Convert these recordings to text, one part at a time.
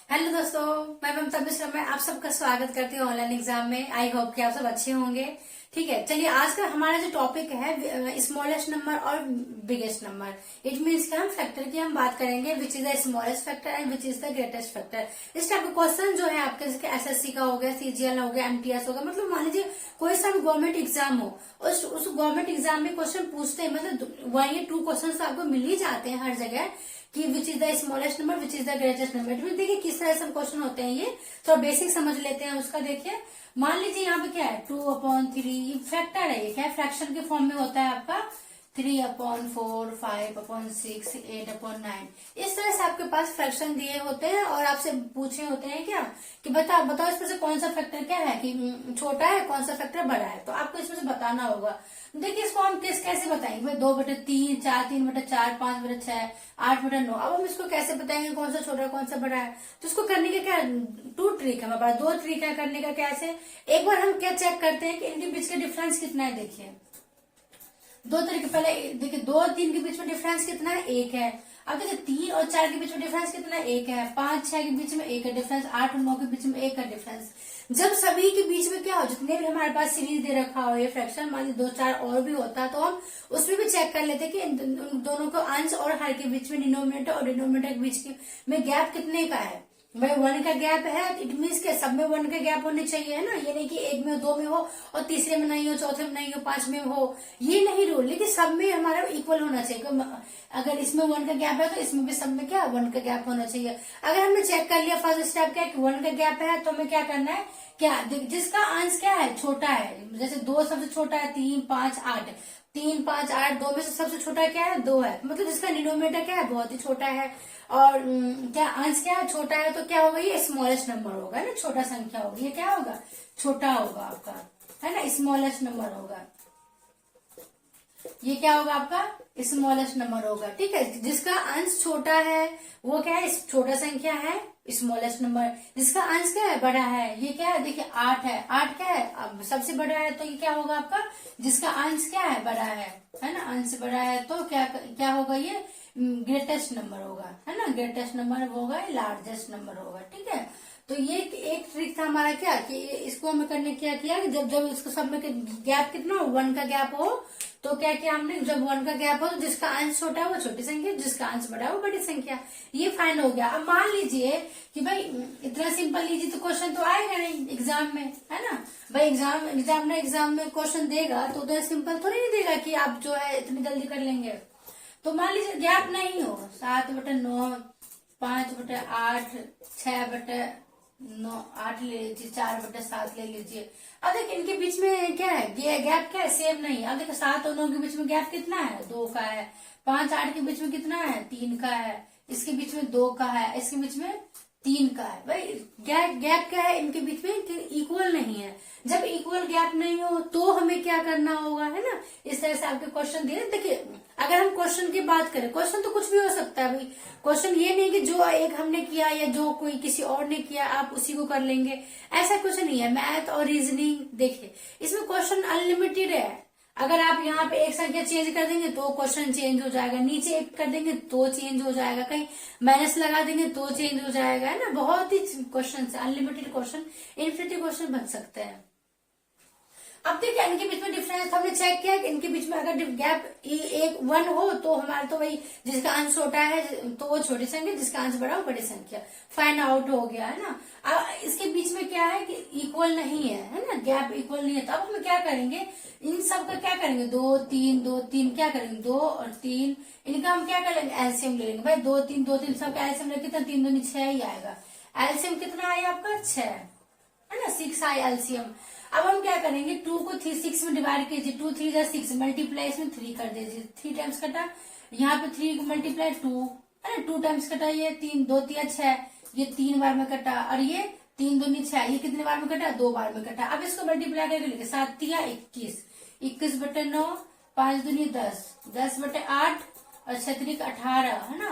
Hello दोस्तों, मैं ममता मिश्रा। मैं आप सबका स्वागत करती हूँ ऑनलाइन एग्जाम में। आई होप कि आप सब अच्छे होंगे। ठीक है, चलिए आज का हमारा जो टॉपिक है स्मॉलेस्ट नंबर और बिगेस्ट नंबर। इट मीन्स कि हम फैक्टर की हम बात करेंगे, which is the smallest factor and which is the greatest factor. इस टाइप का क्वेश्चन जो है आपके जैसे एसएससी का हो गया, सीजीएल हो गया, एमटीएस हो गया, मतलब मान लीजिए कोई सा भी गवर्नमेंट एग्जाम हो, उस गवर्नमेंट एग्जाम में क्वेश्चन पूछते हैं, मतलब 1 या 2 क्वेश्चन तो आपको मिल ही जाते हैं हर जगह कि which is the smallest number, which is the greatest number. देखिए किस तरह से क्वेश्चन होते हैं, ये तो बेसिक समझ लेते हैं उसका। देखिए मान लीजिए यहाँ पे क्या है, 2/3 फैक्टर है, ये क्या है, फ्रैक्शन के फॉर्म में होता है आपका 3/4, 5/6, 8/9। इस तरह से आपके पास फ्रैक्शन दिए होते हैं और आपसे पूछे होते हैं क्या कि बताओ इसमें से कौन सा फैक्टर क्या है, कि छोटा है, कौन सा फैक्टर बड़ा है। तो आपको इसमें से बताना होगा। देखिए इसको हम कैसे बताएंगे भाई, 2/3, 4, 3/4, 5/6, 8/9। अब हम इसको कैसे बताएंगे कौन सा छोटा है कौन सा बड़ा है। तो इसको करने के क्या 2 ट्रिक है हमारे पास, 2 ट्रिक है करने का। कैसे, एक बार हम क्या चेक करते हैं कि इनके बीच का डिफरेंस कितना है। देखिए 2 तरीके, पहले देखिए 2 और 3 के बीच में डिफरेंस कितना है, 1 है। अब देखिए 3 और 4 के बीच में डिफरेंस कितना है, 1 है। 5, 6 के बीच में 1 है डिफरेंस, 8 और 9 के बीच में 1 है डिफरेंस। जब सभी के बीच में क्या हो, जितने भी हमारे पास सीरीज दे रखा हो ये फ्रैक्शन, मान लीजिए 2, 4 और भी होता तो हम उसमें भी चेक कर लेते कि इन दोनों को अंश और हर के बीच में, डिनोमिनेटर और डिनोमिनेटर के बीच में गैप कितने का है। भाई 1 का गैप है, इट मीन्स के सब में 1 का गैप होने चाहिए, है ना। ये नहीं कि एक में हो, 2 में हो और तीसरे में नहीं हो, चौथे में नहीं हो, 5 में हो, ये नहीं रूल। लेकिन सब में हमारा इक्वल होना चाहिए। अगर इसमें 1 का गैप है तो इसमें भी सब में क्या 1 का गैप होना चाहिए। अगर हमने चेक कर लिया फर्स्ट स्टेप क्या कि 1 का गैप है, तो हमें क्या करना है, क्या जिसका अंश क्या है, छोटा है। जैसे 2 सबसे छोटा है, 3, 5, 8, 3, 5, 8, 2 में से सबसे छोटा क्या है, 2 है। मतलब जिसका डिनोमिनेटर क्या है, बहुत ही छोटा है। और क्या अंश क्या है, छोटा है, तो क्या होगा, ये स्मॉलेस्ट नंबर होगा ना, छोटा संख्या होगी। ये क्या होगा, छोटा होगा आपका, है ना, स्मॉलेस्ट नंबर होगा। ये क्या होगा आपका, स्मॉलेस्ट नंबर होगा। ठीक है, जिसका अंश छोटा है वो क्या है, छोटा संख्या है, स्मॉलेस्ट नंबर। जिसका अंश क्या है, बड़ा है, ये क्या है, देखिए 8 है। 8 क्या है, अब सबसे बड़ा है, तो ये क्या होगा आपका, जिसका अंश क्या है, बड़ा है ना, अंश बड़ा है, तो क्या होगा, ये ग्रेटेस्ट नंबर होगा, है ना। ग्रेटेस्ट नंबर होगा, लार्जेस्ट नंबर होगा। ठीक है, तो ये एक ट्रिक था हमारा क्या कि इसको हमें करने क्या किया कि जब इसको सब में गैप कितना हो, 1 का गैप हो, तो क्या किया हमने, जब 1 का गैप हो तो जिसका अंश छोटा है वो छोटी संख्या, जिसका अंश बड़ा है वो बड़ी संख्या। ये फाइंड हो गया। अब मान लीजिए कि भाई इतना सिंपल लीजिए तो क्वेश्चन तो आएगा नहीं एग्जाम में, है ना। भाई एग्जाम में क्वेश्चन देगा तो उतना सिंपल थोड़ी नहीं देगा कि आप जो है इतनी जल्दी कर लेंगे। तो मान लीजिए गैप नहीं हो, 7/9, 5/8, 6/9, 8 ले लीजिए, 4/7 ले लीजिए। अब देखिए इनके बीच में क्या है, गैप क्या है, सेम नहीं। अब देखिए 7 और 9 के बीच में गैप कितना है, 2 का है। 5, 8 के बीच में कितना है, 3 का है। इसके बीच में 2 का है, इसके बीच में 3 का है। भाई गैप क्या है इनके बीच में, इक्वल नहीं है। जब इक्वल गैप नहीं हो तो हमें क्या करना होगा, है ना। इस तरह से आपके क्वेश्चन दिए। देखिए अगर हम क्वेश्चन की बात करें, क्वेश्चन तो कुछ भी हो सकता है भाई। क्वेश्चन ये नहीं कि जो एक हमने किया या जो कोई किसी और ने किया आप उसी को कर लेंगे, ऐसा कुछ नहीं है। मैथ और रीजनिंग देखिए इसमें क्वेश्चन अनलिमिटेड है। अगर आप यहाँ पे एक संख्या चेंज कर देंगे तो क्वेश्चन चेंज हो जाएगा, नीचे एक कर देंगे तो चेंज हो जाएगा, कहीं माइनस लगा देंगे तो चेंज हो जाएगा, है ना। बहुत ही क्वेश्चन है, अनलिमिटेड क्वेश्चन, इन्फिनिटी क्वेश्चन बन सकते हैं। अब देखिए इनके बीच में डिफरेंस हमने चेक किया कि इनके बीच में अगर गैप 1 हो तो हमारा तो वही, जिसका अंश छोटा है तो वो छोटी संख्या, जिसका अंश बड़ा वो बड़ी संख्या, फाइंड आउट हो गया, है ना। अब इसके बीच में क्या है कि इक्वल नहीं है ना, गैप इक्वल नहीं है। तो अब हम क्या करेंगे, इन सब का क्या करेंगे, 2, 3, 2, 3 क्या करेंगे, 2 और 3, इनका हम क्या करेंगे, एलसीएम ले लेंगे। भाई 2, 3, 2, 3 सबका एलसीएम लेके कितना, 3 दूनी 6 ही आएगा। एलसीएम कितना आया आपका, 6, है ना, 6 आया एलसीएम। अब हम क्या करेंगे, 2 को 6 में डिवाइड कीजिए, 2 3 जा 6, मल्टीप्लाई इसमें 3 कर दीजिए, 3 टाइम्स कटा, यहाँ पे 3 को मल्टीप्लाई 2, है ना, 2 टाइम्स कटा, ये 3, 2 3 6, ये 3 बार में कटा, और ये 3 दूनी 6, ये कितने बार में कटा, 2 बार में कटा। अब इसको मल्टीप्लाई करके लिखे, 7 3 21, 21/9, 5 दूनी 10, 10/8 और 6 3 18, है ना,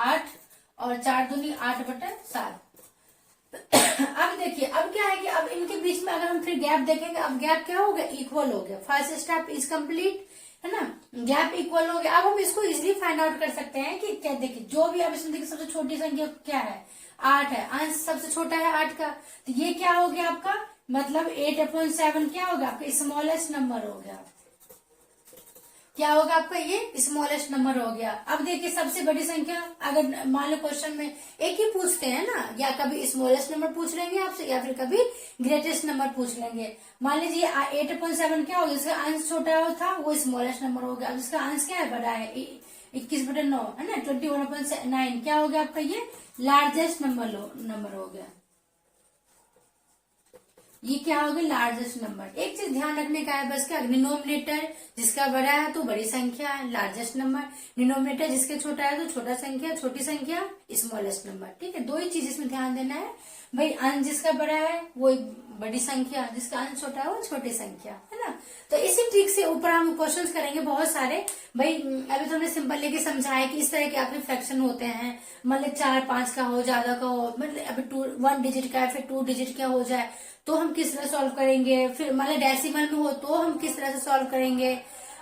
8 और 4 दूनी 8/7। अब देखिए अब क्या है कि अब इनके बीच में अगर हम फिर गैप देखेंगे, अब गैप क्या हो गया, इक्वल हो गया। फर्स्ट स्टेप इज कंप्लीट, है ना, गैप इक्वल हो गया। अब हम इसको इजिली फाइंड आउट कर सकते हैं कि क्या, देखिए जो भी अब इसमें देखिए सबसे छोटी संख्या क्या है, 8 है, अंश सबसे छोटा है 8 का, तो ये क्या हो गया आपका, मतलब 8/7 क्या होगा आपका, स्मॉलेस्ट नंबर हो गया। क्या होगा आपका, ये स्मॉलेस्ट नंबर हो गया। अब देखिए सबसे बड़ी संख्या, अगर मान लो क्वेश्चन में एक ही पूछते हैं ना, या कभी स्मॉलेस्ट नंबर पूछ लेंगे आपसे या फिर कभी ग्रेटेस्ट नंबर पूछ लेंगे। मान लीजिए 8/7 क्या होगा, जिसका अंश छोटा था वो स्मॉलेस्ट नंबर हो गया, जिसका अंश क्या है, बड़ा है 21/9 है ना, 21/9 क्या हो गया आपका, ये लार्जेस्ट नंबर हो गया। ये क्या होगा, लार्जेस्ट नंबर। एक चीज ध्यान रखने का है बस, क्या डिनोमिनेटर जिसका बड़ा है तो बड़ी संख्या लार्जेस्ट नंबर, डिनोमिनेटर जिसके छोटा है तो छोटा संख्या, छोटी संख्या स्मॉलेस्ट नंबर। ठीक है, दो ही चीज इसमें ध्यान देना है भाई, अंश जिसका बड़ा है वो बड़ी संख्या, जिसका अंश छोटा है वो छोटी संख्या, है ना। तो इसी ट्रिक से ऊपर हम क्वेश्चंस करेंगे बहुत सारे भाई। अभी तो हमने सिंपल लेके समझाया कि इस तरह के आपके फ्रैक्शन होते हैं, मतलब 4-5 का हो, ज्यादा का हो, मतलब अभी 1 डिजिट का है, फिर 2 डिजिट का हो जाए तो हम किस तरह सॉल्व करेंगे, फिर मतलब डेसिमल में हो तो हम किस तरह से सॉल्व करेंगे,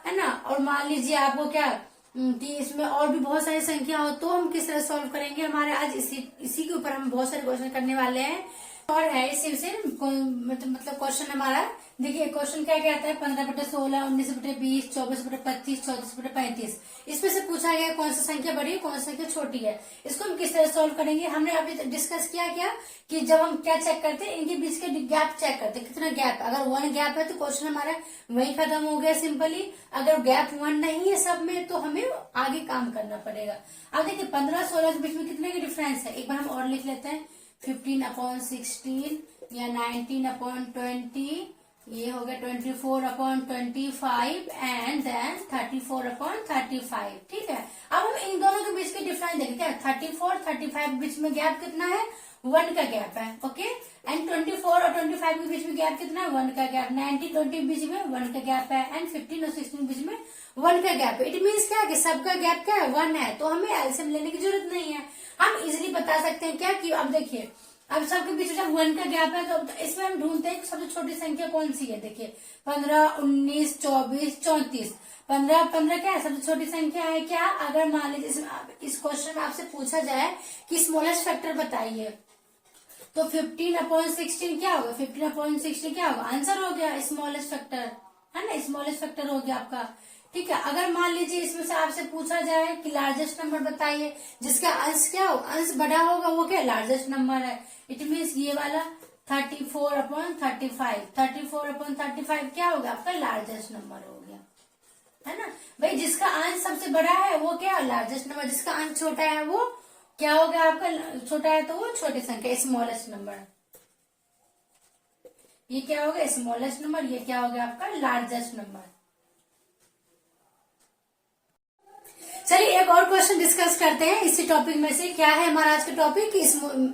है ना। और मान लीजिए आपको क्या कि इसमें और भी बहुत सारी संख्या हो तो हम किस तरह सॉल्व करेंगे। हमारे आज इसी के ऊपर हम बहुत सारे क्वेश्चन करने वाले हैं। और है इसी से मतलब क्वेश्चन हमारा, देखिए क्वेश्चन क्या कहता है, 15/16, 19/20, 24/25, 34/35। इसमें से पूछा गया कौन सा संख्या बड़ी है, कौन सा संख्या छोटी है। इसको हम किस तरह सॉल्व करेंगे, हमने अभी डिस्कस किया क्या कि जब हम क्या चेक करते हैं, इनके बीच के गैप चेक करते हैं, कितना गैप। अगर 1 गैप है तो क्वेश्चन हमारा वही खत्म हो गया सिंपली। अगर गैप 1 नहीं है सब में तो हमें आगे काम करना पड़ेगा। अब देखिए 15-16 के बीच में कितने की डिफरेंस है, एक बार हम और लिख लेते हैं। 15/16 या 19/20, ये हो गया 24/25 एंड देन 34/35। ठीक है, अब हम इन दोनों के बीच के डिफरेंस देखें, क्या 34-35 के बीच में गैप कितना है, 1 का गैप है। ओके, एंड 24 और 25 के बीच में गैप कितना है, 1 का गैप। 19-20 के बीच में 1 का गैप है, एंड 15 और 16 के बीच में 1 का गैप है। इट मीन्स क्या कि सबका गैप क्या है, 1 है, तो हमें एलसीएम लेने की जरूरत नहीं है। हम इजिली बता सकते हैं क्या कि अब देखिए, अब सबके बीच में जब 1 का गैप है तो इसमें हम ढूंढते हैं सबसे छोटी संख्या कौन सी है। देखिए 15, 19, 24, 34, 15 क्या है, सबसे छोटी संख्या है क्या। अगर मान लीजिए इस क्वेश्चन में आपसे पूछा जाए कि स्मॉलेस्ट फैक्टर बताइए, तो 15/16 क्या होगा, 15/16 क्या होगा, आंसर हो गया स्मॉलेस्ट फैक्टर, है ना, स्मॉलेस्ट फैक्टर हो गया आपका। ठीक है, अगर मान लीजिए इसमें से आपसे पूछा जाए कि लार्जेस्ट नंबर बताइए जिसका अंश क्या हो, अंश बड़ा होगा, वो क्या लार्जेस्ट नंबर है। इट मीन्स ये वाला 34/35, 34/35 क्या होगा आपका लार्जेस्ट नंबर हो गया, है ना भाई। जिसका अंश सबसे बड़ा है वो क्या लार्जेस्ट नंबर, जिसका अंश छोटा है वो क्या होगा आपका, छोटा है तो वो छोटी संख्या स्मॉलेस्ट नंबर। ये क्या होगा स्मॉलेस्ट नंबर, ये क्या होगा आपका लार्जेस्ट नंबर। चलिए एक और क्वेश्चन डिस्कस करते हैं इसी टॉपिक में से। क्या है हमारा आज का टॉपिक,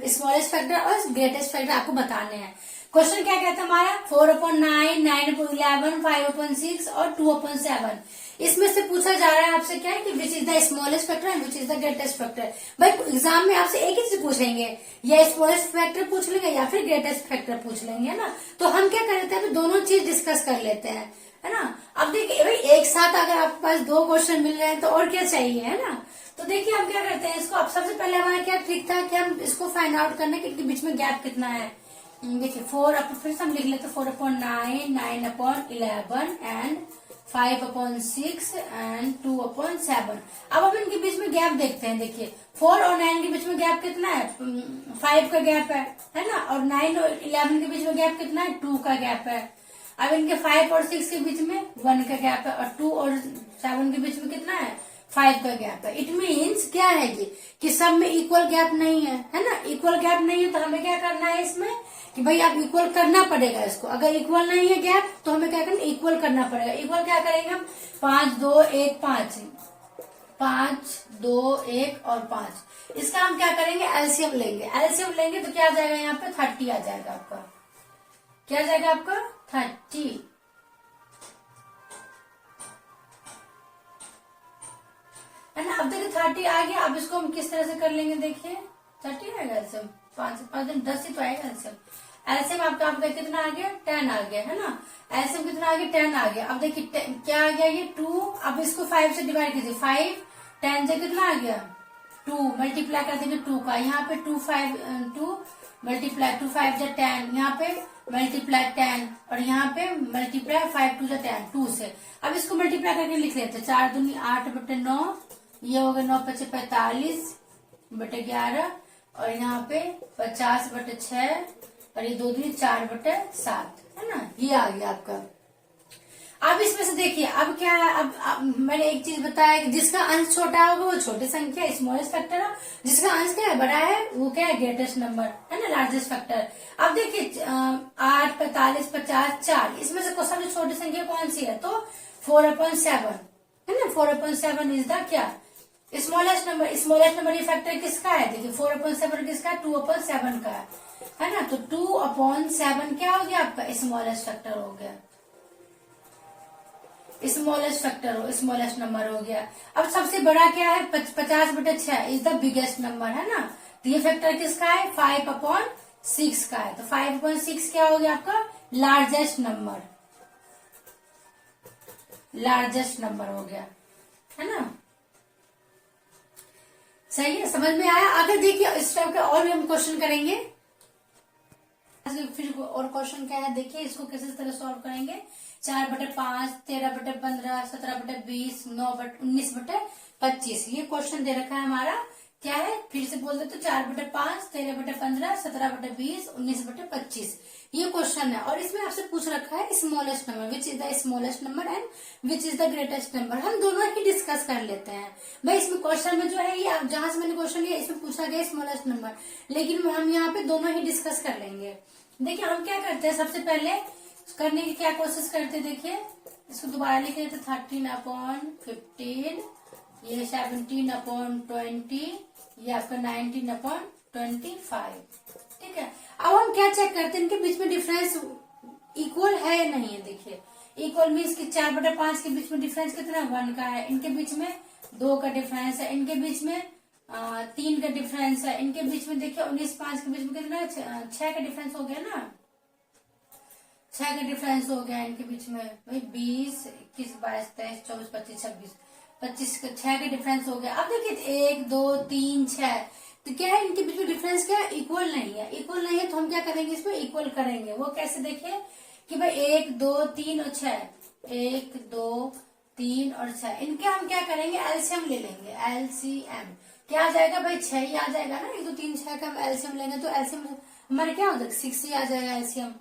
स्मॉलेस्ट फैक्टर और ग्रेटेस्ट फैक्टर आपको बताने हैं। क्वेश्चन क्या कहता है हमारा, 4/9, 9/11, 5/6 और 2/7। इसमें से पूछा जा रहा है आपसे क्या है कि which is the smallest factor and which is the greatest factor. भाई एग्जाम में आपसे एक ही चीज पूछेंगे, या स्मॉलेस्ट फैक्टर पूछ लेंगे या फिर ग्रेटेस्ट फैक्टर पूछ लेंगे, है ना। तो हम क्या कर लेते हैं, दोनों चीज डिस्कस कर लेते हैं, है ना। अब देखिए भाई एक साथ अगर आपके पास 2 क्वेश्चन मिल रहे हैं तो और क्या चाहिए, है ना। तो देखिए हम क्या करते हैं इसको, अब सबसे पहले हमारा क्या ट्रिक था कि हम इसको फाइंड आउट करने के इनके बीच में गैप कितना है। देखिए 4 फिर हम लिख लेते हैं 4/9, 9/11 एंड 5/6 एंड 2/7। अब हम इनके बीच में गैप देखते हैं। देखिए 4 और 9 के बीच में गैप कितना है, 5 का गैप है ना। और 9 और 11 के बीच में गैप कितना है, 2 का गैप है। अब इनके 5 और 6 के बीच में 1 का गैप है, और 2 और 7 के बीच में कितना है, 5 का गैप है। इट मीन्स क्या है कि सब में इक्वल गैप नहीं है ना। इक्वल गैप नहीं है तो हमें क्या करना है इसमें कि भाई आप इक्वल करना पड़ेगा इसको। अगर इक्वल नहीं है गैप तो हमें क्या करना, इक्वल करना पड़ेगा। इक्वल क्या करेंगे हम, 5, 2, 1, 5, 5, 2, 1 और 5। इसका हम क्या करेंगे, एलसीएम लेंगे। एलसीएम लेंगे तो क्या आ जाएगा, यहाँ पे 30 आ जाएगा आपका। क्या आ जाएगा आपका 30। है ना। अब देखिए 30 आ गया। अब इसको हम किस तरह से कर लेंगे, देखिए 30 आएगा एलसीएम, 5 दिन 10 ही तो आएगा एलसीएम। एलसीएम आपका कितना आ गया, 10 आ गया, है ना। एलसीएम कितना आ गया, 10 आ गया। अब देखिए क्या आ गया, ये 2। अब इसको 5 से डिवाइड कीजिए, 5 10 से कितना आ गया, 2 मल्टीप्लाई कर देंगे 2 का, यहाँ पे 2 मल्टीप्लाई 2 5 जा 10, यहाँ पे मल्टीप्लाई 10 और यहाँ पे मल्टीप्लाई 5 2 जा 10 2 से। अब इसको मल्टीप्लाई करके लिख लेते हैं, 4 दूनी 8 बटे 9, ये हो गया 9 पचे 45 बटे 11 और यहाँ पे 50 बटे 6 और ये 2 दूनी 4 बटे 7 है ना, ये आ गया आपका। अब इसमें से देखिए अब क्या है, अब मैंने एक चीज बताया कि जिसका अंश छोटा होगा वो छोटी संख्या स्मॉलेस्ट फैक्टर है, जिसका अंश क्या है बड़ा है वो क्या है ग्रेटेस्ट नंबर है ना, लार्जेस्ट फैक्टर। अब देखिए 8 45 50 4, इसमें से सबसे छोटी संख्या कौन सी है, तो 4/7 है ना, 4/7 इज द क्या स्मॉलेस्ट नंबर। स्मॉलेस्ट नंबर ये फैक्टर किसका है, देखिए 4/7 किसका है, 2/7 का है ना, तो 2/7 क्या हो गया आपका स्मॉलेस्ट फैक्टर हो गया, स्मॉलेस्ट फैक्टर हो, स्मॉलेस्ट नंबर हो गया। अब सबसे बड़ा क्या है 50 बटे 6 इज द बिगेस्ट नंबर है ना, तो ये फैक्टर किसका है 5/6 का है, तो 5/6 क्या हो गया आपका लार्जेस्ट नंबर, लार्जेस्ट नंबर हो गया है ना। सही है, समझ में आया। अगर देखिए इस टाइप का और भी हम क्वेश्चन करेंगे, फिर और क्वेश्चन क्या है देखिए, इसको किस तरह सॉल्व करेंगे। 4/5 13/15 17/20 9/19/25 ये क्वेश्चन दे रखा है हमारा, क्या है फिर से बोल देते, 4/5 13/15 17/20 19/25 ये क्वेश्चन है। और इसमें आपसे पूछ रखा है smallest number, which is the smallest number and which is the greatest number. हम दोनों ही डिस्कस कर लेते हैं भाई। इसमें क्वेश्चन में जो है ये जहां से मैंने क्वेश्चन लिया इसमें पूछा गया स्मॉलेस्ट नंबर, लेकिन हम यहाँ पे दोनों ही डिस्कस कर लेंगे। देखिए हम क्या करते हैं, सबसे पहले करने की क्या कोशिश करते हैं, देखिए इसको दोबारा लिख लेते, 13/15 ये 17/20 ये आपका 19/25 ठीक है। अब हम क्या चेक करते हैं, इनके बीच में डिफरेंस इक्वल है या नहीं है। देखिए इक्वल मीन्स कि 4/5 के बीच में डिफरेंस कितना 1 का है, इनके बीच में 2 का डिफरेंस है, इनके बीच में 3 का डिफरेंस है, इनके बीच में देखिए 19/5 के बीच में कितना 6 का डिफरेंस हो गया ना, 6 का डिफरेंस हो गया इनके बीच में भाई 20 21 22 23 24 25 26 25 का 6 का डिफरेंस हो गया। अब देखिए 1 2 3 6, तो क्या है इनके बीच में डिफरेंस क्या है इक्वल नहीं है, इक्वल नहीं है तो हम क्या करेंगे इसमें इक्वल करेंगे। वो कैसे देखिए कि भाई 1 2 3 और 6 1 2 3 और 6 इनके हम क्या करेंगे एलसीएम ले लेंगे। एलसीएम क्या आ जाएगा भाई 6 ही आ जाएगा ना, 1 2 3 6 का हम एलसीएम लेंगे तो एलसीएम हमारे क्या होगा 6 ही आ जाएगा एलसीएम।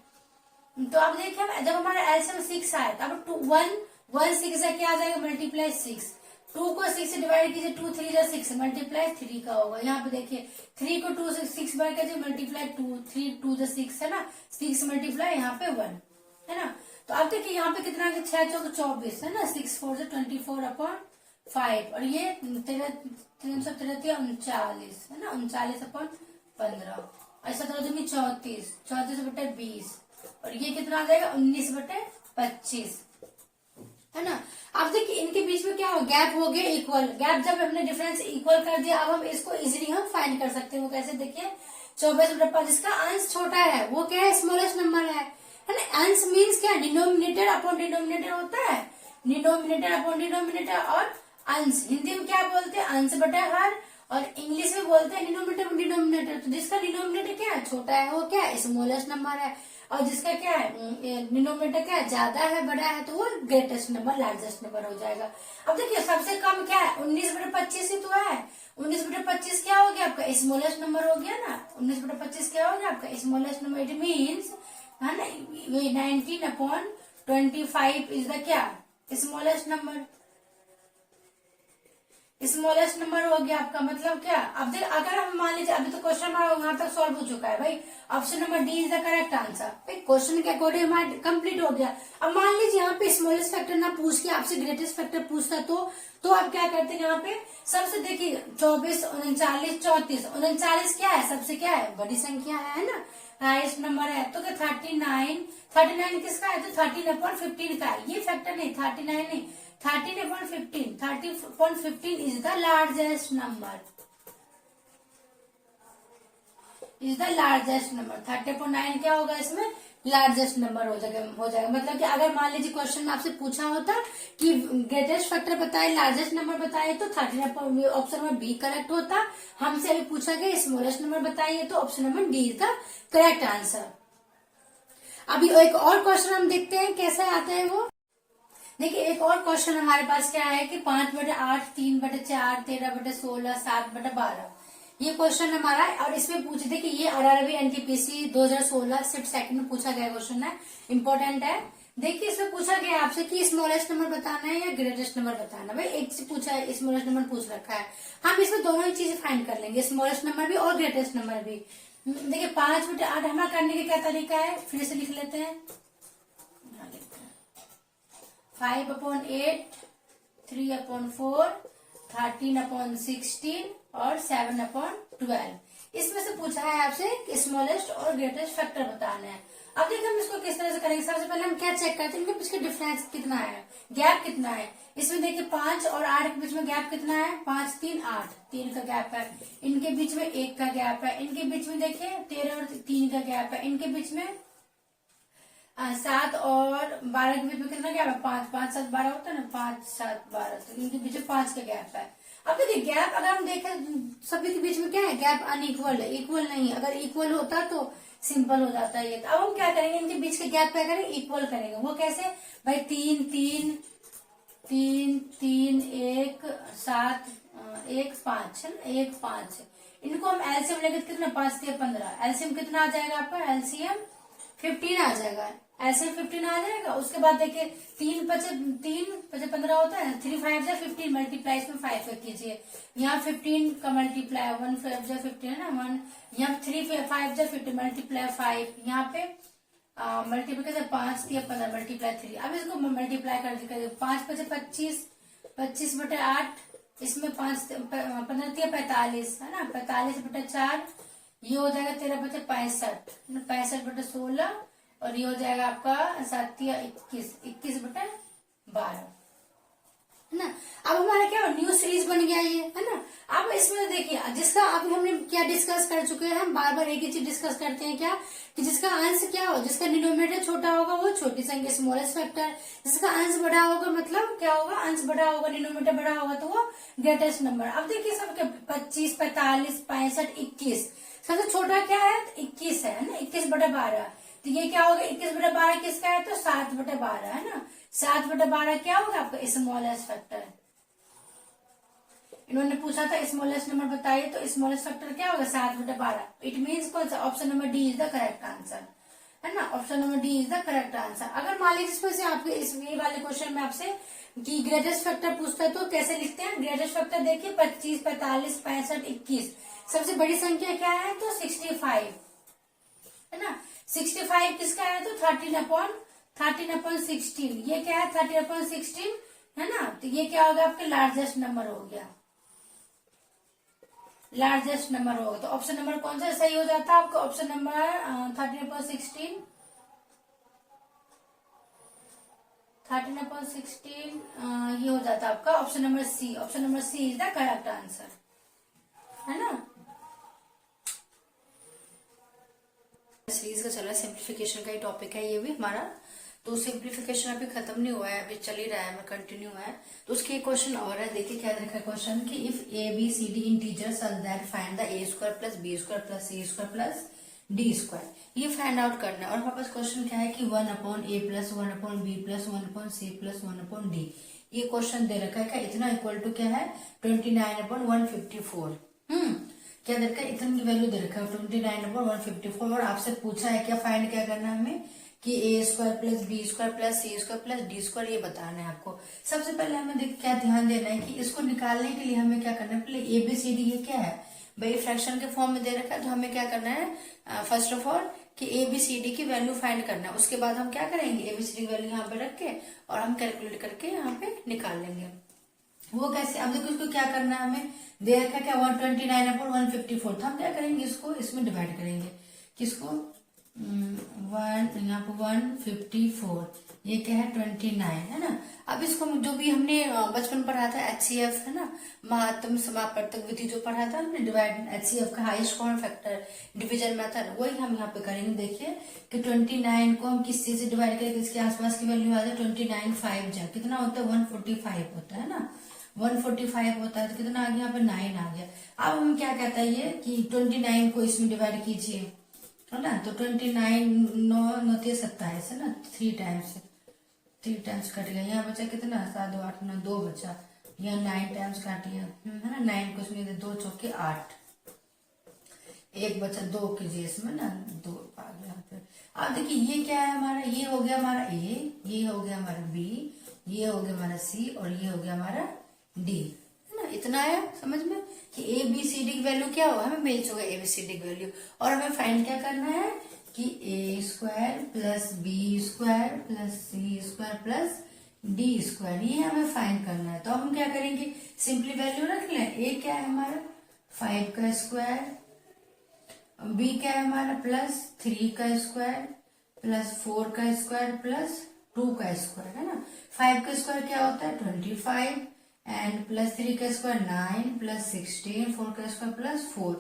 तो अब देखिए जब हमारा एलसीएम 6 आए तो अब 1 6 है क्या आ जाएगा मल्टीप्लाई 6, 2 को 6 से डिवाइड कीजिए 2 3 जा 6 मल्टीप्लाई 3 का होगा। यहाँ पे देखिए 3 को 2 से 6 बार कीजिए मल्टीप्लाई 2 3 2 जा 6 है ना, 6 मल्टीप्लाई यहाँ पे 1 है ना। तो अब देखिए यहाँ पे कितना 6 चौक 24 है ना, 6 4 से 24/5 और ये 333 39 है ना, 39/15 और 17 दूनी 34 34/20 और ये कितना आ जाएगा 19/25 है ना। अब देखिए इनके बीच में क्या हो गैप हो गया इक्वल, गैप जब हमने डिफरेंस इक्वल कर दिया अब हम इसको इजीली हम फाइंड कर सकते हैं। वो कैसे देखिए 24/5 जिसका अंश छोटा है वो क्या है स्मॉलेस्ट नंबर है ना। अंश मीन्स क्या डिनोमिनेटर अपॉन डिनोमिनेटर होता है, डिनोमिनेटर अपॉन डिनोमिनेटर और अंश हिंदी में क्या बोलते हैं अंश बटा हर और इंग्लिश में बोलते हैं डिनोमिनेटर डिनोमिनेटर। तो जिसका डिनोमिनेटर क्या है छोटा है वो क्या है स्मॉलेस्ट नंबर है और जिसका क्या है डिनोमिनेटर क्या है ज्यादा है बड़ा है तो वो ग्रेटेस्ट नंबर लार्जेस्ट नंबर हो जाएगा। अब देखिए सबसे कम क्या है 19/25 ही तो है, 19/25 क्या हो गया आपका स्मॉलेस्ट नंबर हो गया ना, 19/25 क्या हो गया आपका स्मॉलेस्ट नंबर। इट मीन्स है ना 19/25 इज द क्या स्मॉलेस्ट नंबर, स्मॉलेस्ट नंबर हो गया आपका। मतलब क्या अब देख अगर हम मान लीजिए अभी तो क्वेश्चन वहां तक सॉल्व हो चुका है भाई, option number D is the correct answer. भाई क्वेश्चन के अकॉर्डिंग हमारा कंप्लीट हो गया। अब मान लीजिए यहाँ पे स्मॉलेस्ट फैक्टर ना पूछ के आपसे ग्रेटेस्ट फैक्टर पूछता तो आप क्या करते हैं यहाँ पे सबसे देखिए 24 39 34 39 क्या है सबसे क्या है बड़ी संख्या है ना, हाईएस्ट नंबर है तो क्या 39 किसका है तो 13/15 का है। ये फैक्टर नहीं 39 नहीं 13/15 30/15 is the largest number, is the largest number। 30.9 क्या होगा इसमें लार्जेस्ट नंबर हो जाएगा। मतलब कि अगर मान लीजिए क्वेश्चन में आपसे पूछा होता कि ग्रेटेस्ट फैक्टर बताए, लार्जेस्ट नंबर बताए, तो 13 ऑप्शन नंबर बी करेक्ट होता। हमसे अभी पूछा गया स्मॉलेस्ट नंबर बताइए, तो option number D is the correct answer. अभी एक और क्वेश्चन हम देखते हैं कैसे आता है वो। देखिए एक और क्वेश्चन हमारे पास क्या है कि 5/8, 3/4, 13/16, 7/12 ये क्वेश्चन हमारा है। और इसमें पूछे थे कि ये RRB NTPC 2016 शिफ्ट सेकंड में पूछा गया क्वेश्चन है, इंपॉर्टेंट है। देखिए इसमें पूछा गया आपसे कि स्मॉलेस्ट नंबर बताना है या ग्रेटेस्ट नंबर बताना है। भाई एक से पूछा है, स्मॉलेस्ट नंबर पूछ रखा है, हम इसमें दोनों ही चीजें फाइंड कर लेंगे, स्मॉलेस्ट नंबर भी और ग्रेटेस्ट नंबर भी। देखिए 5/8 हमारा करने का क्या तरीका है, फिर से लिख लेते हैं। 5/8, 3/4, 13/16 और 7/12। इसमें से पूछा है आपसे कि स्मॉलेस्ट और ग्रेटेस्ट फैक्टर बताना है। अब देखिए हम इसको किस तरह से करेंगे। सबसे पहले हम क्या चेक करते हैं, इनके बीच का डिफरेंस कितना है, गैप कितना है। इसमें देखिए 5 और 8 के बीच में गैप कितना है, 5, 3, 8, 3 का गैप है। इनके बीच में 1 का गैप है। इनके बीच में देखिए 13 और 3 का गैप है। इनके बीच में 7 और 12 के बीच में कितना गैप है, 5, 5, 7, 12 होता है ना, 5, 7, 12, तो इनके बीच में 5 का गैप है। अब देखिए गैप अगर हम देखें सभी के बीच में क्या है, गैप अनइक्वल है, इक्वल नहीं। अगर इक्वल होता तो सिंपल हो जाता है ये। तो अब हम क्या करेंगे, इनके बीच के गैप क्या करेंगे, इक्वल करेंगे। वो कैसे भाई, 3, 3, 3, 3, 1, 7, 1, 5 है ना, 1, 5। इनको हम एलसीएम लेकर कितना, 5, 3, 15, एलसीएम कितना आ जाएगा आपका, एलसीएम 15 आ जाएगा। ऐसे 15 आ जाएगा। उसके बाद देखिए 3 5 15 होता है, 3 5 जा 15, मल्टीप्लाई इसमें 5 कीजिए। यहाँ 15 का मल्टीप्लाई 1 5 जा 15 है ना, 1 यहाँ 3 5 जा 15, मल्टीप्लाई 5, यहाँ पे मल्टीप्लाई कैसे 5 3 15, मल्टीप्लाई 3। अब इसको मल्टीप्लाई कर दीजिए, 5 5 25, 25/8, इसमें 5 15 3 45 है ना, 45/4, ये हो जाएगा 13 5 65, 65/16, और ये हो जाएगा आपका 7 या 21, 21/12 है ना। अब हमारा क्या न्यू सीरीज बन गया ये, है ना। अब इसमें देखिए जिसका अभी हमने क्या डिस्कस कर चुके हैं, हम बार बार एक ही चीज डिस्कस करते हैं क्या, कि जिसका अंश क्या हो, जिसका डिनोमिनेटर छोटा होगा वो छोटी संख्या स्मॉलेस्ट फैक्टर, जिसका अंश बड़ा होगा मतलब क्या होगा, अंश बड़ा होगा, डिनोमिनेटर बड़ा होगा तो वो ग्रेटेस्ट नंबर। अब देखिए सब क्या 25 45 65 21, सबसे छोटा क्या है 21 है ना, 21/12। तो ये क्या होगा, 21/12 किसका है, तो 7/12 है ना। 7/12 क्या होगा आपका स्मॉलेस्ट फैक्टर। इन्होंने पूछा था स्मॉलेस्ट नंबर बताइए, तो स्मॉलेस्ट फैक्टर क्या होगा 7/12। इट मीन्स कौन सा, option number D is the correct answer, है ना। Option number D is the correct answer. अगर मान लीजिए इसमें से आपके इस ये वाले क्वेश्चन में आपसे कि ग्रेटेस्ट फैक्टर पूछता है तो कैसे लिखते हैं। ग्रेटेस्ट फैक्टर देखिए 25 45 65 21, सबसे बड़ी संख्या क्या है तो 65 है ना। 65 किसका है तो 13/16, ये क्या है 13/16 है ना। तो ये क्या होगा आपके लार्जेस्ट नंबर हो गया, लार्जेस्ट नंबर होगा। तो ऑप्शन नंबर कौन सा सही हो जाता है आपका, ऑप्शन नंबर 13/16, 13/16 ये हो जाता है आपका option number C. Option number C is the correct answer, है ना। सीरीज का चला सिंप्लीफिकेशन का ही टॉपिक है ये भी हमारा। तो सिंप्लीफिकेशन अभी खत्म नहीं हुआ है, अभी चल ही रहा है, कंटिन्यू है। तो उसके एक क्वेश्चन और है, देखिए क्या देखा क्वेश्चन कि if a B C d integers are that find the a square plus B square plus C square plus D square, ये फाइंड आउट करना है। और हमारे पास क्वेश्चन क्या है कि 1/a plus 1/b plus 1/c plus 1/d, ये question दे रखा है। क्या इतना इक्वल टू क्या है 29/154। क्या दे रखा है, इतना की वैल्यू दे रखा है 29/154। और आपसे पूछा है क्या फाइंड क्या करना है हमें कि A square plus B square plus C square plus D square, ये बताना है आपको। सबसे पहले हमें क्या ध्यान देना है कि इसको निकालने के लिए हमें क्या करना है, पहले ए बी सी डी ये क्या है भाई फ्रैक्शन के फॉर्म में दे रखा है, तो हमें क्या करना है फर्स्ट ऑफ ऑल कि ए बी सी डी की वैल्यू फाइंड करना है। उसके बाद हम क्या करेंगे ए बी सी डी की वैल्यू यहाँ पे रख के और हम कैलकुलेट करके यहाँ पे निकाल लेंगे। वो कैसे, अब देखो इसको क्या करना है हमें दे रखा है क्या 129/154, तो हम क्या करेंगे इसको इसमें डिवाइड करेंगे, किसको 1 यहाँ पे 154, ये क्या है 29 है ना। अब इसको जो भी हमने बचपन पढ़ा था HCF है ना, महत्तम समापवर्तक विधि जो पढ़ा था हमने, डिवाइड HCF का highest common factor division method, वही हम यहाँ पे करेंगे। देखिए कि 29 को हम किस चीज से डिवाइड करेंगे, इसके आसपास की वैल्यू आ जाए 29 5 जा कितना होता है 145 होता है ना, 145 होता है तो कितना आ गया यहाँ पे 9 आ गया। अब हम क्या कहता है ये कि 29 को इसमें डिवाइड कीजिए, है ना, तो 29 9 9 27 है ना, 3 टाइम्स कट गया, यहाँ बचा कितना 7 2 8 9 2 बचा, यहाँ 9 टाइम्स काटिए है ना, 9 को इसमें 2 चौके 8, एक बचा 2 कीजिए इसमें ना, 2 आ गया यहाँ पे। अब देखिए ये क्या है हमारा, ये हो गया हमारा ए, ये हो गया हमारा बी, ये हो गया हमारा सी और ये हो गया हमारा डी, है ना। इतना है समझ में कि ए बी सी डी की वैल्यू क्या होगा, हमें मिल चुका ए बी सी डी की वैल्यू। और हमें फाइंड क्या करना है कि A square plus B square plus C square plus D square, ये हमें फाइंड करना है। तो हम क्या करेंगे, सिंपली वैल्यू रख लें। ए क्या है हमारा 5 का स्क्वायर, बी क्या है हमारा प्लस 3 का स्क्वायर प्लस 4 का स्क्वायर प्लस 2 का स्क्वायर, है ना। 5 का स्क्वायर क्या होता है 25 एंड प्लस 3 का स्क्वायर 9 प्लस 16, 4 का स्क्वायर प्लस 4,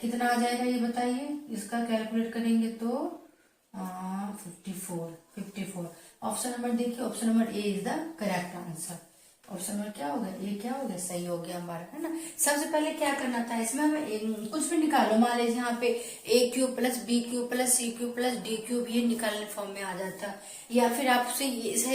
कितना आ जाएगा ये बताइए। इसका कैलकुलेट करेंगे तो 54। ऑप्शन नंबर देखिए, option number A is the correct answer. Option number क्या हो गया, ये क्या हो गया, सही हो गया हमारा, है ना। सबसे पहले क्या करना था, इसमें हमें कुछ भी निकालो, मान लीजिए यहाँ पे A cube plus B cube plus C cube plus D cube, ये निकालने फॉर्म में आ जाता। या फिर आपसे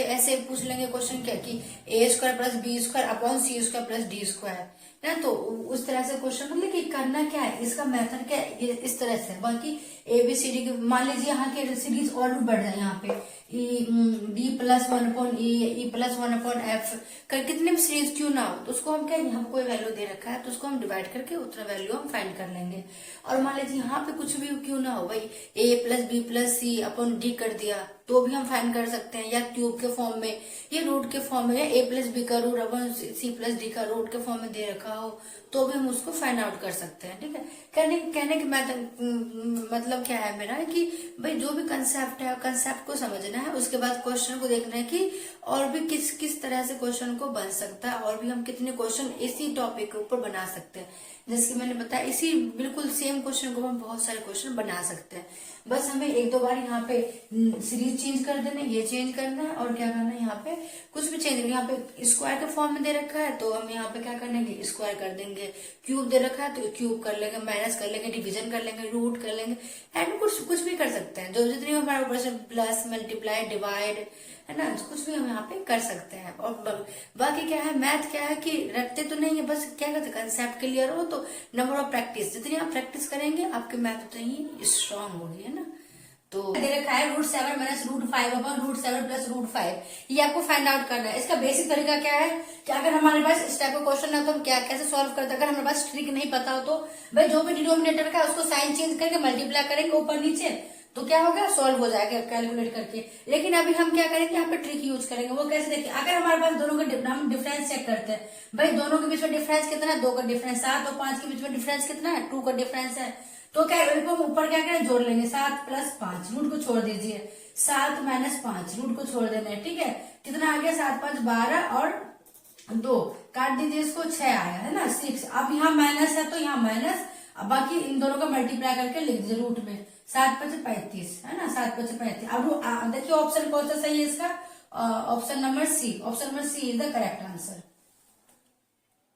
ऐसे पूछ लेंगे क्वेश्चन क्या कि A square plus B square upon C square plus D square, ना, तो उस तरह से क्वेश्चन मतलब कि करना क्या है, इसका मेथड क्या है, ये इस तरह से। बाकी ए बी सी डी के मान लीजिए यहाँ के सीरीज और भी बढ़ जाए, यहाँ पे D plus 1 upon E plus 1 upon F कर कितने भी सीरीज क्यों ना हो, तो उसको हम क्या, यहाँ कोई वैल्यू दे रखा है तो उसको हम डिवाइड करके उतना वैल्यू हम फाइंड कर लेंगे। और मान लीजिए यहाँ पे कुछ भी क्यों ना हो, भाई ए प्लस बी प्लस सी अपॉन डी कर दिया तो भी हम फाइंड कर सकते हैं, या क्यूब के फॉर्म में या रूट के फॉर्म में, या ए प्लस बी का root upon c plus d का रूट के फॉर्म में दे रखा हो तो भी हम उसको फाइंड आउट कर सकते हैं, ठीक है। कहने की मतलब क्या है मेरा कि भाई जो भी कंसेप्ट है कंसेप्ट को समझना है, उसके बाद क्वेश्चन को देखना है कि और भी किस किस तरह से क्वेश्चन को बन सकता है, और भी हम कितने क्वेश्चन इसी टॉपिक के ऊपर बना सकते हैं। जैसे कि मैंने बताया इसी बिल्कुल सेम क्वेश्चन को हम बहुत सारे क्वेश्चन बना सकते हैं। बस हमें एक दो बार यहाँ पे सीरीज चेंज कर देना, ये चेंज करना है और क्या करना है, यहाँ पे कुछ भी चेंज, यहाँ पे स्क्वायर के फॉर्म में दे रखा है तो हम यहाँ पे क्या करने स्क्वायर कर देंगे, क्यूब दे रखा है तो क्यूब कर लेंगे, माइनस कर लेंगे, डिवीजन कर लेंगे, रूट कर लेंगे, एंड कुछ भी कर सकते हैं। जो जितनी हमारे ऊपर से प्लस मल्टीप्लाई डिवाइड, है ना, कुछ भी हम यहाँ पे कर सकते हैं। और बाकी क्या है, मैथ क्या है कि रटते तो नहीं है, बस क्या कहते हैं कंसेप्ट क्लियर हो तो नंबर ऑफ प्रैक्टिस, जितनी आप प्रैक्टिस करेंगे आपके मैथ उतनी ही स्ट्रांग होगी, है ना। तो दे रखा है √7 माइनस √5 अपॉन √7 प्लस √5, ये आपको फाइंड आउट करना है। इसका बेसिक तरीका क्या है कि अगर हमारे पास इस टाइप का क्वेश्चन है तो हम क्या कैसे सॉल्व करते हैं, अगर हमारे पास ट्रिक नहीं पता हो तो भाई जो भी डिनोमिनेटर का है उसको साइन चेंज करके मल्टीप्लाई करेंगे ऊपर नीचे तो क्या होगा, सॉल्व हो जाएगा कैलकुलेट करके। लेकिन अभी हम क्या करेंगे, यहाँ पे ट्रिक यूज करेंगे। वो कैसे, देखिए अगर हमारे पास दोनों का हम डिफरेंस चेक करते हैं, भाई दोनों के बीच में डिफरेंस कितना है, 2 का डिफरेंस 7 और 5 के बीच में डिफरेंस कितना है, 2 का डिफरेंस है, तो क्या हम ऊपर क्या करें, जोड़ लेंगे 7 प्लस 5, रूट को छोड़ दीजिए, 7 माइनस 5, रूट को छोड़ देना है, ठीक है। कितना आ गया, 7 5 12 और 2 काट दीजिए, इसको 6 आया, है ना 6। अब यहाँ माइनस है तो यहाँ माइनस, अब बाकी इन दोनों का मल्टीप्लाई करके लिख दीजिए रूट में, 7 5 35, है ना, 7 5 35। अब देखिए ऑप्शन कौन सा सही है इसका, option number C, option number C is the correct answer.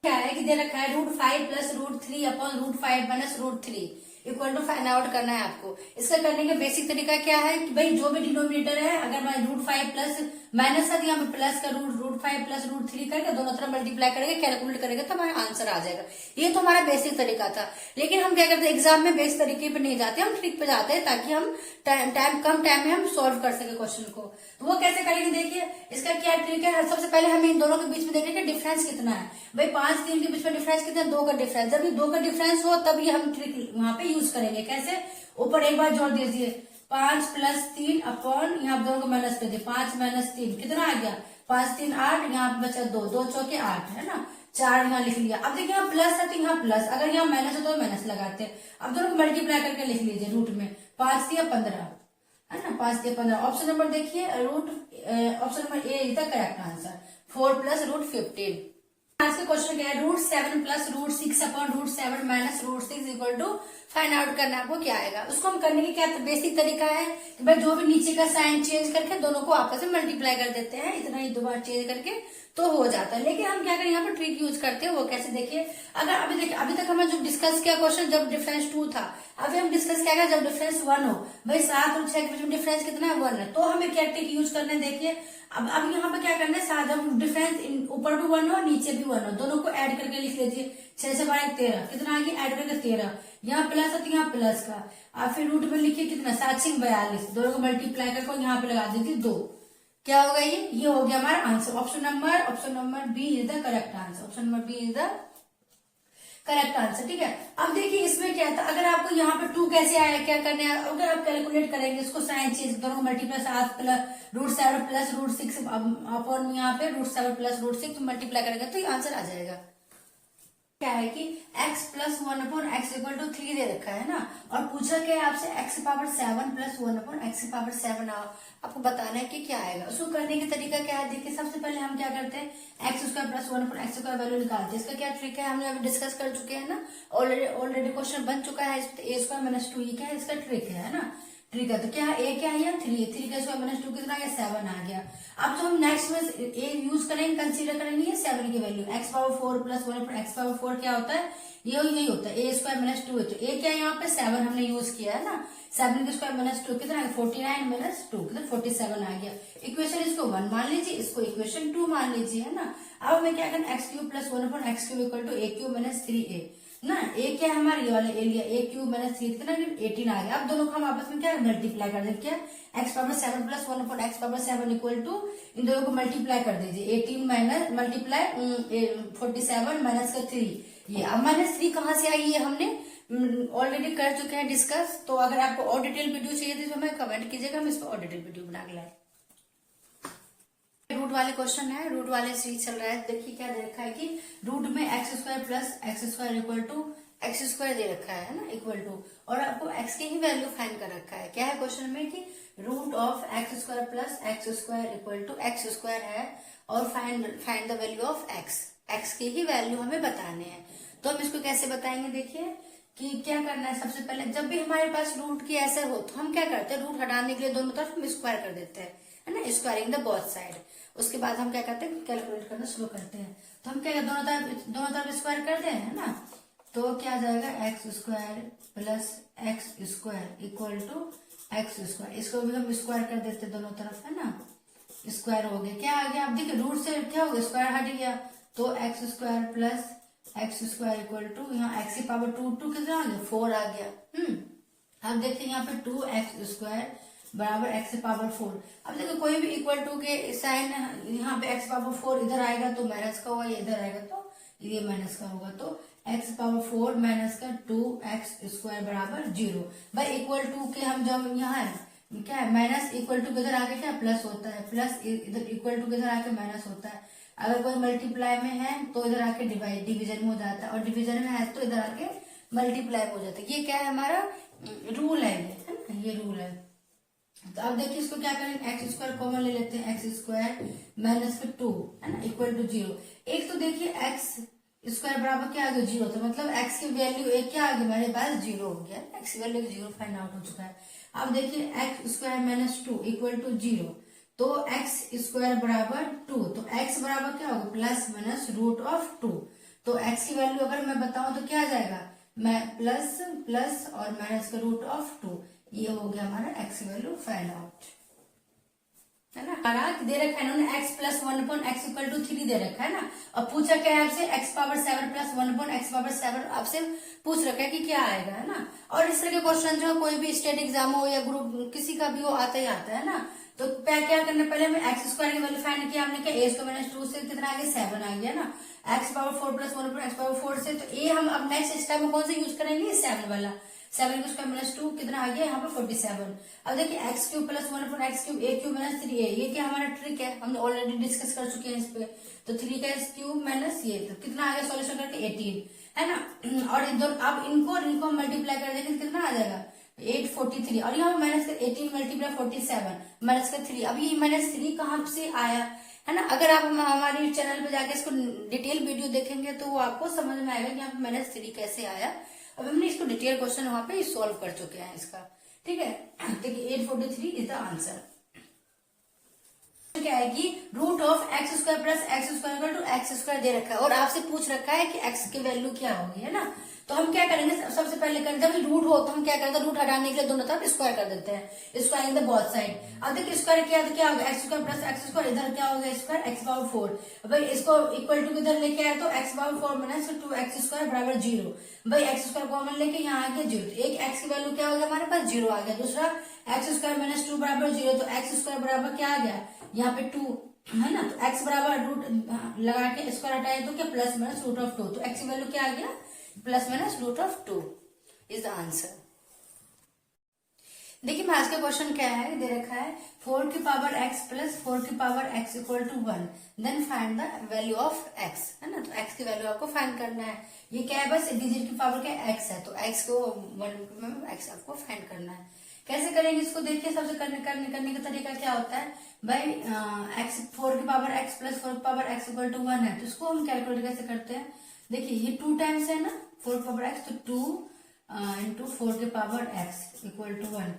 क्या है कि दे रखा है √5 plus √3 upon √5 minus √3 equal to find out करना है आपको। इसका करने का बेसिक तरीका क्या है कि भाई जो भी डिनोमिनेटर है, अगर मैं √5 प्लस माइनस है तो यहाँ पे प्लस का √5 प्लस √3 करके दोनों तरफ मल्टीप्लाई करेंगे, कैलकुलेट करेंगे तो हमारा आंसर आ जाएगा। ये तो हमारा बेसिक तरीका था। लेकिन हम क्या करते हैं, एग्जाम में बेसिक तरीके पे नहीं जाते, हम ट्रिक पे जाते हैं ताकि हम कम टाइम में हम सॉल्व कर सके क्वेश्चन को। तो वो कैसे करेंगे, देखिए इसका क्या ट्रिक है। सबसे पहले हमें इन दोनों के बीच में देखेंगे डिफरेंस कितना है, भाई 5 3 के बीच में डिफरेंस कितना है, 2 का डिफरेंस। जब ये 2 का डिफरेंस हो तब ये हम ट्रिक वहां पे यूज करेंगे। कैसे, ऊपर एक बार जोड़ दीजिए, 5 प्लस 3 अपॉन यहाँ दोनों को माइनस कर दिए, 5 माइनस 3 कितना आ गया, 5 3 8, यहाँ बचा 2 2 चौके 8, है ना, 4 यहाँ लिख लिया। अब देखिए यहाँ प्लस है तो यहाँ प्लस, अगर यहाँ माइनस हो तो माइनस लगाते हैं। अब दोनों को मल्टीप्लाई करके लिख लीजिए रूट में, 5 3 15, है ना, 5 3 15। ऑप्शन नंबर देखिए, option number A is the correct answer, 4 plus √15। आज का क्वेश्चन क्या है, √7 plus √6 upon √7 minus √6 equal to find out करना, आपको क्या आएगा। उसको हम करने की क्या बेसिक तरीका है कि भाई जो भी नीचे का साइन चेंज करके दोनों को आपस में मल्टीप्लाई कर देते हैं, इतना ही 2 बार चेंज करके तो हो जाता है। लेकिन हम क्या करें, यहाँ पर ट्रिक यूज करते हैं, वो कैसे देखिए। अगर अभी तक हमने जो डिस्कस किया क्वेश्चन जब डिफरेंस 2 था, अभी हम डिस्कस क्या करें जब डिफरेंस 1 हो। भाई 7 और 6 के बीच में डिफरेंस कितना है, 1 है, तो हमें क्या ट्रिक यूज करना है देखिए। अब यहाँ पे क्या करना है, साथ जब डिफरेंस ऊपर भी 1 हो नीचे भी 1 हो, दोनों को ऐड करके लिख लीजिए। 6 से 12 13, कितना आ गया, ऐड करके 13, यहाँ प्लस है तो यहाँ प्लस का, और फिर रूट में लिखिए कितना, 7 6 42, दोनों को मल्टीप्लाई करके यहाँ पे लगा दीजिए 2, क्या होगा ये हो गया हमारा answer. Option number B is the correct answer. Option number B is the correct answer, ठीक है। अब देखिए इसमें क्या था, अगर आपको यहाँ पे 2 कैसे आया, क्या करना है, अगर आप कैलकुलेट करेंगे इसको साइन चेंज, दोनों मल्टीप्लाई 7 प्लस √7 प्लस √6 अपॉन यहाँ पे √7 प्लस √6 मल्टीप्लाई करेंगे तो ये आंसर आ जाएगा। क्या है कि x plus 1 upon x equal to 3 दे रखा है ना, और पूछा क्या है आपसे x power 7 plus 1 upon x power 7 आपको बताना है कि क्या आएगा। उसको करने का तरीका क्या है, देखिए सबसे पहले हम क्या करते हैं, x square plus 1 upon x square value निकालते हैं। इसका क्या ट्रिक है, हमने अभी डिस्कस कर चुके हैं ना, ऑलरेडी क्वेश्चन बन चुका है। a स्क्वायर माइनस 2 ये क्या है, इसका ट्रिक है ना, ट्रिक है। तो क्या है, a क्या है, 3 का स्क्वायर माइनस 2 कितना आ गया, 7 आ गया। अब जो हम नेक्स्ट में a यूज करेंगे, कंसीडर करेंगे ये 7 की value, x power 4 plus 1 upon x power 4 क्या होता है, यही होता है, a स्क्वायर माइनस 2 है। तो a क्या है, यहाँ पे 7 हमने यूज किया है ना, 7 का स्क्वायर माइनस 2 कितना है, 49 माइनस 2 कितना 47 आ गया। इक्वेशन इसको 1 मान लीजिए, इसको इक्वेशन 2 मान लीजिए, है ना। अब हमें क्या करना, x cube plus 1 upon x cube equal to a cube minus 3a ना, a क्या है हमारे ये वाले a लिया, a क्यूब माइनस 3 कितना 18 आ गया। अब दोनों को हम आपस में क्या मल्टीप्लाई कर देंगे, क्या x power 7 plus 1 upon x power 7 equal to, इन दोनों को मल्टीप्लाई कर दीजिए, 18 माइनस मल्टीप्लाई 47 माइनस का 3, ये अब माइनस 3 कहाँ से आई, ये हमने ऑलरेडी कर चुके हैं डिस्कस। तो अगर आपको और डिटेल वीडियो चाहिए तो हमें कमेंट कीजिएगा, हम इस पर और डिटेल वीडियो बना के लाए। रूट वाले क्वेश्चन है, रूट वाले सीरीज चल रहा है। देखिए क्या दे रखा है कि रूट में X square plus x square equal to x square दे रखा है ना, इक्वल टू, और आपको एक्स की ही वैल्यू फाइंड कर रखा है। क्या है क्वेश्चन में कि root of x square plus x square equal to x square है, और find the value of x, x की ही वैल्यू हमें बताने हैं। तो हम इसको कैसे बताएंगे, देखिए कि क्या करना है। सबसे पहले जब भी हमारे पास रूट की ऐसे हो तो हम क्या करते हैं, रूट हटाने के लिए दोनों तरफ हम स्क्वायर कर देते हैं, है ना, स्क्वायरिंग द बोथ साइड। उसके बाद हम क्या करते हैं, कैलकुलेट करना शुरू करते हैं। तो हम क्या दोनों तरफ स्क्वायर करते हैं, है ना, तो क्या आ जाएगा, x square plus x square equal to x square, इसको भी हम स्क्वायर कर देते हैं दोनों तरफ, है ना, स्क्वायर हो गया। क्या आ गया, आप देखिए रूट से क्या हो गया, स्क्वायर हट गया, तो x square plus x square equal to, यहाँ एक्स की पावर 2 कितना आ गया, 4 आ गया। अब देखिए यहाँ पे 2x स्क्वायर बराबर एक्स पावर 4। अब देखो कोई भी इक्वल टू के साइन, यहाँ पे एक्स पावर 4 इधर आएगा तो माइनस का होगा, ये इधर आएगा तो ये माइनस का होगा, तो एक्स पावर 4 माइनस का 2x स्क्वायर बराबर 0। भाई इक्वल टू के हम जब यहाँ क्या है, माइनस इक्वल टू किधर आके क्या प्लस होता है, प्लस इधर इक्वल टू किधर आके माइनस होता है। अगर कोई मल्टीप्लाई में है तो इधर आके डिवीजन में हो जाता है, और डिवीजन में है तो इधर आके मल्टीप्लाई हो जाता है। ये क्या है, हमारा रूल है ये, है ना, ये रूल है। तो अब देखिए इसको क्या करेंगे, एक्स स्क्वायर कॉमन ले लेते हैं, एक्स स्क्वायर माइनस का 2 है ना इक्वल टू 0। एक तो देखिए एक्स स्क्वायर बराबर क्या आ गया, 0, तो मतलब एक्स की वैल्यू एक क्या आ गया मेरे पास, 0 हो गया, एक्स की वैल्यू 0 फाइंड आउट हो चुका है। अब देखिए x square minus 2 equal to 0, तो एक्स स्क्वायर बराबर 2, तो एक्स बराबर क्या होगा, प्लस माइनस रूट ऑफ 2। तो एक्स की वैल्यू अगर मैं बताऊं तो क्या आ जाएगा, मैं प्लस प्लस और माइनस का रूट ऑफ 2, ये हो गया हमारा एक्स वैल्यू फाइंड आउट, है ना। हमारा दे रखा है इन्होंने x plus 1 upon x equal to 3 दे रखा है ना, और पूछा क्या है आपसे, x power 7 plus 1 upon x power 7 आपसे पूछ रखा है कि क्या आएगा, है ना। और इस तरह के क्वेश्चन जो कोई भी स्टेट एग्जाम हो या ग्रुप किसी का भी हो आता ही आता है ना। तो क्या करना, पहले हमें एक्स स्क्वायर की वैल्यू फाइंड किया हमने, क्या ए स्क्वायर माइनस 2 से कितना आ गया, 7 आ गया ना, x power 4 plus 1 upon x power 4 से, तो ए हम अब नेक्स्ट स्टेप में कौन सा यूज करेंगे, 7 वाला, 7 का स्क्वायर माइनस 2 कितना आ गया यहाँ पे 47। अब देखिए X cube plus 1 upon x cube, A cube minus 3a, ये क्या हमारा ट्रिक है, हमने ऑलरेडी डिस्कस कर चुके हैं इस पे। तो 3 का क्यूब माइनस ये, तो कितना आ गया, सॉल्यूशन करके 18, है ना। और अब इनको मल्टीप्लाई कर देंगे कितना आ जाएगा, 843, और यहाँ माइनस का 18 मल्टीप्लाई 47 माइनस का 3। अब ये माइनस 3 कहाँ से आया, है ना। अगर आप हमारी चैनल पे जाके इसको डिटेल वीडियो देखेंगे तो वो आपको समझ में आएगा कि यहाँ पे -3 कैसे आया। अब हमने इसको डिटेल क्वेश्चन वहां पे सॉल्व कर चुके हैं इसका, ठीक है। देखिए 843 इज द आंसर। क्या आएगी, root of x square plus x square equal to x square दे रखा है और आपसे पूछ रखा है कि एक्स की वैल्यू क्या होगी, है ना। तो हम क्या करेंगे, सबसे पहले करेंगे जब रूट हो तो हम क्या करते हैं, रूट हटाने के लिए दोनों तरफ स्क्वायर कर देते हैं, square in the both side. अब देखिए स्क्वायर किया तो क्या होगा, x square plus x square, इधर क्या हो गया स्क्वायर एक्स पावर 4। भाई इसको इक्वल टू किधर लेके आए तो x power 4 minus 2 x square बराबर 0। भाई एक्स स्क्वायर कॉमन लेके यहाँ आ गया 0, एक एक्स की वैल्यू क्या हो गया हमारे पास 0 आ गया। दूसरा एक्स स्क्वायर माइनस 2 बराबर 0, तो एक्स स्क्वायर बराबर क्या आ गया यहाँ पे 2, है ना। तो x बराबर रूट लगा के स्क्वायर हटाए तो क्या प्लस माइनस रूट ऑफ 2, तो x की वैल्यू क्या आ गया plus minus root of 2 is the answer. देखिए आज का क्वेश्चन क्या है, दे रखा है 4 की पावर x प्लस 4 की power x equal to 1, then find the value of x, है ना। तो x की वैल्यू आपको फाइंड करना है। ये क्या है, बस डिजिट की पावर क्या x है, तो x को 1 x आपको फाइंड करना है। कैसे करेंगे इसको, देखिए सबसे करने का तरीका क्या होता है भाई, x 4 की पावर x प्लस 4 की पावर x इक्वल टू 1 है, तो इसको हम कैलकुलेट कैसे करते हैं। देखिए ये 2 टाइम्स है ना 4 की पावर x, तो 2 इंटू 4 की पावर x इक्वल टू 1,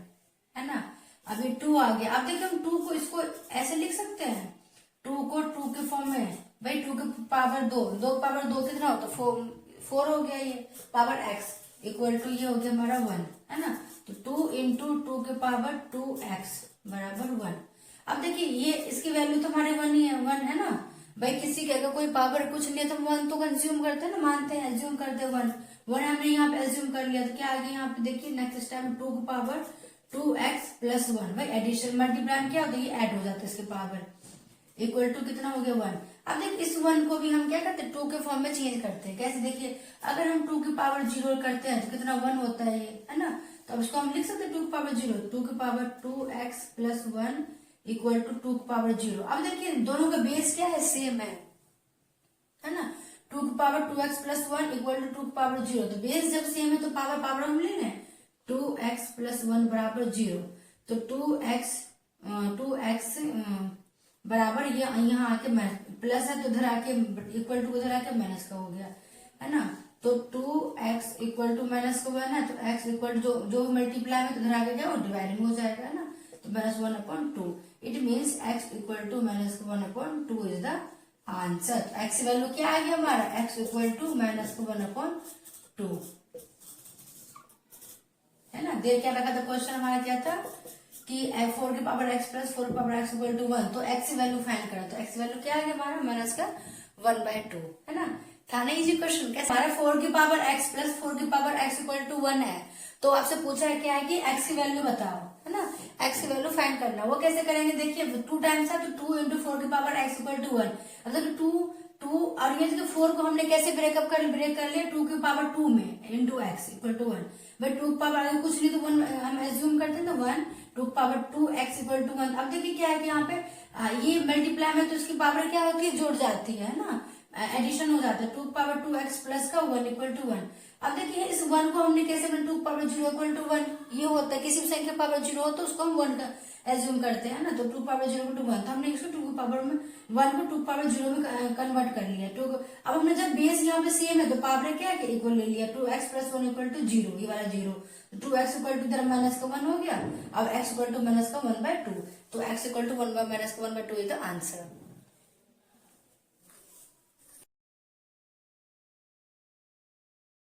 है ना। अभी 2 आ गया। अब देखिए हम 2 को इसको ऐसे लिख सकते हैं, 2 को 2 के फॉर्म में, भाई 2 की पावर 2 की पावर 2 कितना होता है 4 हो गया, ये पावर x इक्वल टू ये हो गया हमारा 1, है ना। तो 2 इंटू 2 के पावर 2x बराबर 1। अब देखिए ये इसकी वैल्यू तो हमारे 1 ही है, 1 है ना। भाई किसी के अगर कोई पावर कुछ नहीं है तो 1 तो कंज्यूम करते हैं ना, मानते हैं, एज्यूम करते हैं 1 हमने यहाँ पे एज्यूम कर लिया। तो क्या आगे यहाँ पे देखिए नेक्स्ट टाइम 2 की पावर 2x प्लस 1, भाई एडिशन मल्टीप्लाई क्या होता है, ये ऐड हो जाता है इसके पावर इक्वल टू कितना हो गया 1। अब देखिए इस 1 को भी हम क्या करते हैं 2 के फॉर्म में चेंज करते हैं। कैसे, देखिए अगर हम 2 की पावर 0 करते हैं तो कितना 1 होता है ये, है ना। तो अब इसको हम लिख सकते हैं 2 की पावर 0, 2 की power 2x plus 1 equal to 2 की पावर 0। अब देखिए दोनों का बेस क्या है, सेम है ना। 2 की power 2x plus 1 equal to 2 की पावर 0, तो बेस जब सेम है तो पावर हम ले लें, 2x प्लस 1 बराबर 0। तो 2x बराबर ये यहाँ आके प्लस है तो इधर आके इक्वल टू इधर आके माइनस का हो गया, है ना। तो 2x इक्वल टू माइनस का 1 है, तो x इक्वल टू जो मल्टीप्लाई में तो इधर आके क्या वो डिवाइडिंग हो जाएगा, है ना। तो minus 1/2, it means x equal to minus 1/2 is the answer. x value क्या आ गया हमारा, x इक्वल टू माइनस 1/2, है ना। देर क्या रखा था क्वेश्चन हमारा क्या था कि 4 की पावर x प्लस 4 की पावर x इक्वल टू 1, तो x वैल्यू फाइंड करा, तो x वैल्यू क्या आ गया हमारा माइनस का 1/2, है ना। था ना इजी क्वेश्चन। कैसे, हमारा 4 की पावर x प्लस 4 की पावर x इक्वल टू 1 है, तो आपसे पूछा है क्या है कि x की वैल्यू बताओ, है ना। x की वैल्यू फाइंड करना, वो कैसे करेंगे, देखिए 2 टाइम्स है तो 2 इंटू 4 की पावर x इक्वल टू 1। अब देखिए 2 और ये 4 को हमने कैसे ब्रेक कर लिया 2 की पावर 2 में इंटू x इक्वल टू 1। भाई 2 की पावर अगर कुछ नहीं तो 1 हम एज्यूम करते हैं ना 1, 2 की पावर 2x इक्वल टू 1। अब देखिए क्या है कि यहाँ पे ये मल्टीप्लाई में तो इसकी पावर क्या होती है, जुड़ जाती है ना, एडिशन हो जाता है। 2 की पावर 2x प्लस का 1 इक्वल टू 1। अब देखिए इस 1 को हमने कैसे 2 की पावर 0 इक्वल टू 1, ये होता है किसी भी संख्या पावर 0 हो तो उसको हम 1 का एज्यूम करते हैं ना। तो 2 पावर 0 टू 1, तो हमने इसको 2 की पावर में 1 को 2 पावर 0 में कन्वर्ट कर लिया। अब हमने जब बेस यहाँ पे सेम है तो पावर क्या है इक्वल ले लिया, 2x प्लस 1 इक्वल टू 0, ये वाला 0, तो 2x इक्वल टू इधर माइनस का 1 हो गया। अब x इक्वल टू माइनस का 1/2, तो x इक्वल टू 1 माइनस का 1/2 इज द आंसर।